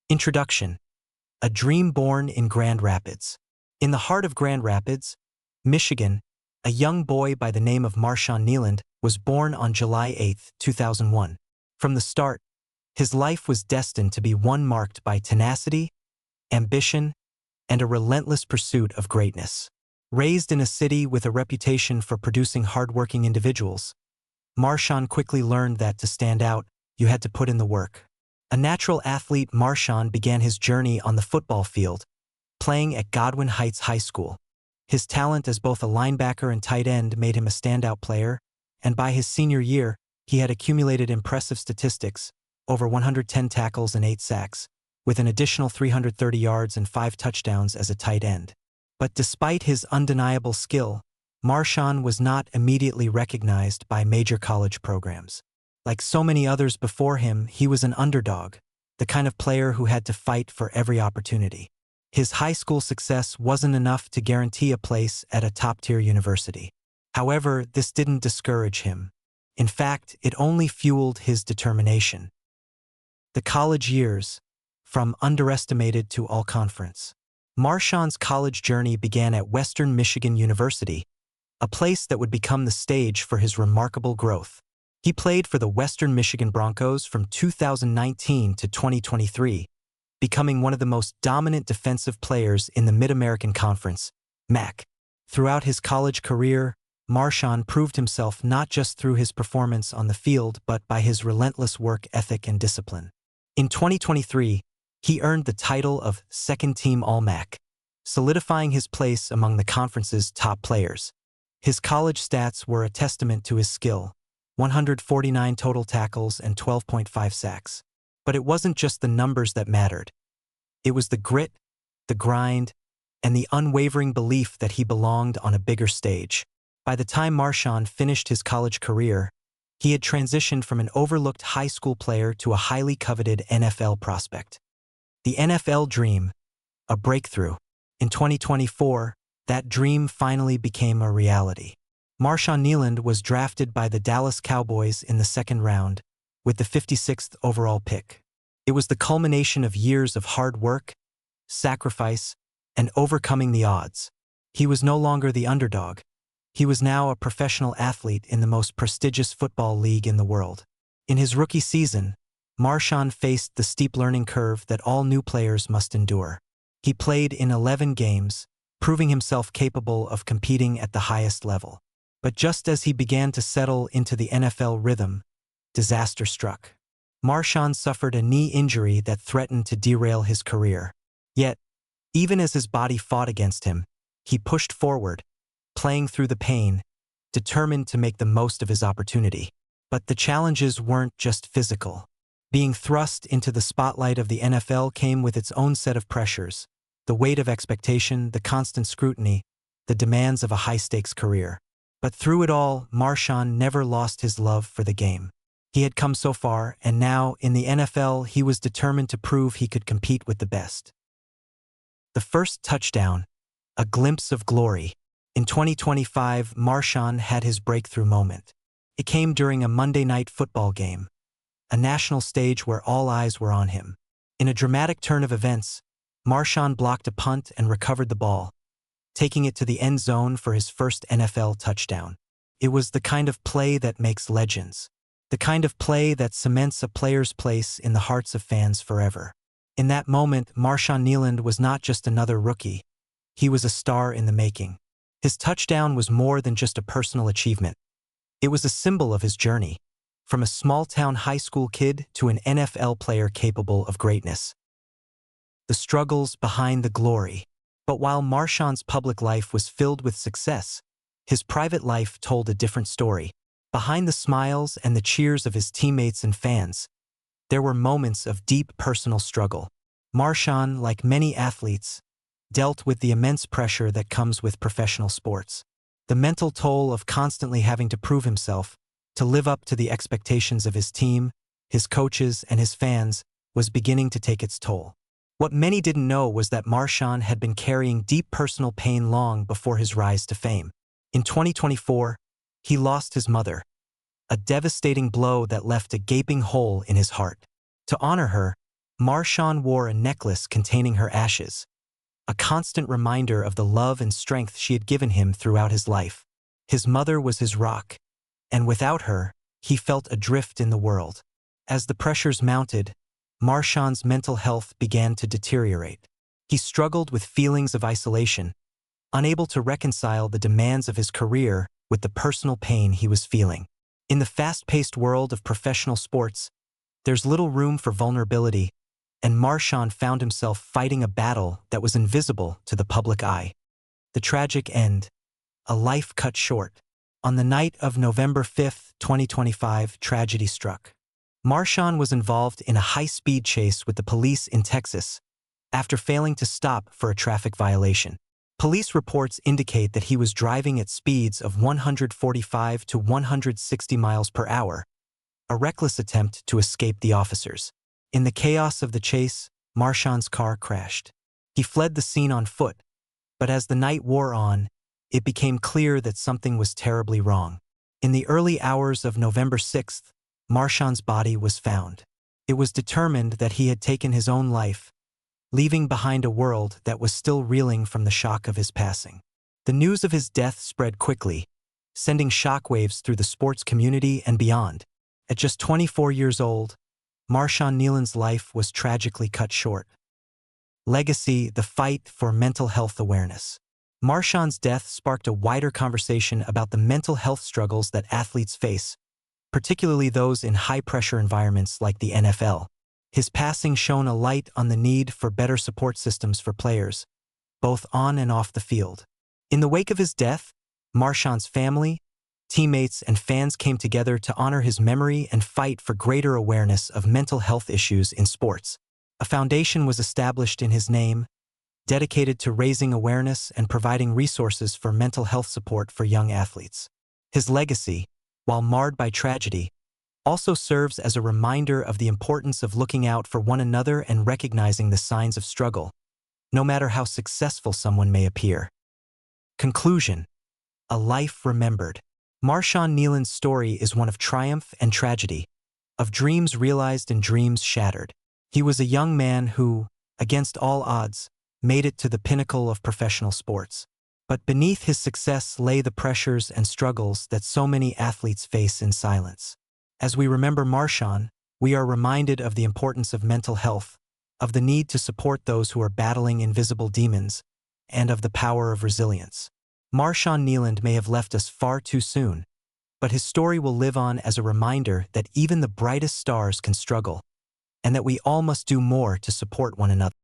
Introduction. A dream born in Grand Rapids. In the heart of Grand Rapids, Michigan, a young boy by the name of Marshawn Kneeland was born on July 8, 2001. From the start, his life was destined to be one marked by tenacity, ambition, and a relentless pursuit of greatness. Raised in a city with a reputation for producing hardworking individuals, Marshawn quickly learned that to stand out, you had to put in the work. A natural athlete, Marshawn began his journey on the football field, playing at Godwin Heights High School. His talent as both a linebacker and tight end made him a standout player, and by his senior year, he had accumulated impressive statistics, over 110 tackles and 8 sacks, with an additional 330 yards and 5 touchdowns as a tight end. But despite his undeniable skill, Marshawn was not immediately recognized by major college programs. Like so many others before him, he was an underdog, the kind of player who had to fight for every opportunity. His high school success wasn't enough to guarantee a place at a top-tier university. However, this didn't discourage him. In fact, it only fueled his determination. The college years, from underestimated to all-conference. Marshawn's college journey began at Western Michigan University, a place that would become the stage for his remarkable growth. He played for the Western Michigan Broncos from 2019 to 2023, becoming one of the most dominant defensive players in the Mid-American Conference, MAC. Throughout his college career, Marshawn proved himself not just through his performance on the field but by his relentless work ethic and discipline. In 2023, he earned the title of Second-Team All-MAC, solidifying his place among the conference's top players. His college stats were a testament to his skill: 149 total tackles and 12.5 sacks. But it wasn't just the numbers that mattered. It was the grit, the grind, and the unwavering belief that he belonged on a bigger stage. By the time Marshawn finished his college career, he had transitioned from an overlooked high school player to a highly coveted NFL prospect. The NFL dream, a breakthrough. In 2024, that dream finally became a reality. Marshawn Kneeland was drafted by the Dallas Cowboys in the second round, with the 56th overall pick. It was the culmination of years of hard work, sacrifice, and overcoming the odds. He was no longer the underdog. He was now a professional athlete in the most prestigious football league in the world. In his rookie season, Marshawn faced the steep learning curve that all new players must endure. He played in 11 games, proving himself capable of competing at the highest level. But just as he began to settle into the NFL rhythm, disaster struck. Marshawn suffered a knee injury that threatened to derail his career. Yet, even as his body fought against him, he pushed forward, playing through the pain, determined to make the most of his opportunity. But the challenges weren't just physical. Being thrust into the spotlight of the NFL came with its own set of pressures: the weight of expectation, the constant scrutiny, the demands of a high-stakes career. But through it all, Marshawn never lost his love for the game. He had come so far, and now, in the NFL, he was determined to prove he could compete with the best. The first touchdown, a glimpse of glory. In 2025, Marshawn had his breakthrough moment. It came during a Monday Night Football game, a national stage where all eyes were on him. In a dramatic turn of events, Marshawn blocked a punt and recovered the ball, taking it to the end zone for his first NFL touchdown. It was the kind of play that makes legends, the kind of play that cements a player's place in the hearts of fans forever. In that moment, Marshawn Kneeland was not just another rookie. He was a star in the making. His touchdown was more than just a personal achievement. It was a symbol of his journey, from a small-town high school kid to an NFL player capable of greatness. The struggles behind the glory. But while Marshawn's public life was filled with success, his private life told a different story. Behind the smiles and the cheers of his teammates and fans, there were moments of deep personal struggle. Marshawn, like many athletes, dealt with the immense pressure that comes with professional sports. The mental toll of constantly having to prove himself, to live up to the expectations of his team, his coaches, and his fans, was beginning to take its toll. What many didn't know was that Marshawn had been carrying deep personal pain long before his rise to fame. In 2024, he lost his mother, a devastating blow that left a gaping hole in his heart. To honor her, Marshawn wore a necklace containing her ashes, a constant reminder of the love and strength she had given him throughout his life. His mother was his rock, and without her, he felt adrift in the world. As the pressures mounted, Marshawn's mental health began to deteriorate. He struggled with feelings of isolation, unable to reconcile the demands of his career with the personal pain he was feeling. In the fast-paced world of professional sports, there's little room for vulnerability, and Marshawn found himself fighting a battle that was invisible to the public eye. The tragic end, a life cut short. On the night of November 5, 2025, tragedy struck. Marshawn was involved in a high-speed chase with the police in Texas after failing to stop for a traffic violation. Police reports indicate that he was driving at speeds of 145 to 160 miles per hour, a reckless attempt to escape the officers. In the chaos of the chase, Marshawn's car crashed. He fled the scene on foot, but as the night wore on, it became clear that something was terribly wrong. In the early hours of November 6th, Marshawn's body was found. It was determined that he had taken his own life, leaving behind a world that was still reeling from the shock of his passing. The news of his death spread quickly, sending shockwaves through the sports community and beyond. At just 24 years old, Marshawn Kneeland's life was tragically cut short. Legacy: the fight for mental health awareness. Marshawn's death sparked a wider conversation about the mental health struggles that athletes face, particularly those in high-pressure environments like the NFL. His passing shone a light on the need for better support systems for players, both on and off the field. In the wake of his death, Marshawn's family, teammates, and fans came together to honor his memory and fight for greater awareness of mental health issues in sports. A foundation was established in his name, dedicated to raising awareness and providing resources for mental health support for young athletes. His legacy, while marred by tragedy, also serves as a reminder of the importance of looking out for one another and recognizing the signs of struggle, no matter how successful someone may appear. Conclusion: a life remembered. Marshawn Kneeland's story is one of triumph and tragedy, of dreams realized and dreams shattered. He was a young man who, against all odds, made it to the pinnacle of professional sports. But beneath his success lay the pressures and struggles that so many athletes face in silence. As we remember Marshawn, we are reminded of the importance of mental health, of the need to support those who are battling invisible demons, and of the power of resilience. Marshawn Kneeland may have left us far too soon, but his story will live on as a reminder that even the brightest stars can struggle, and that we all must do more to support one another.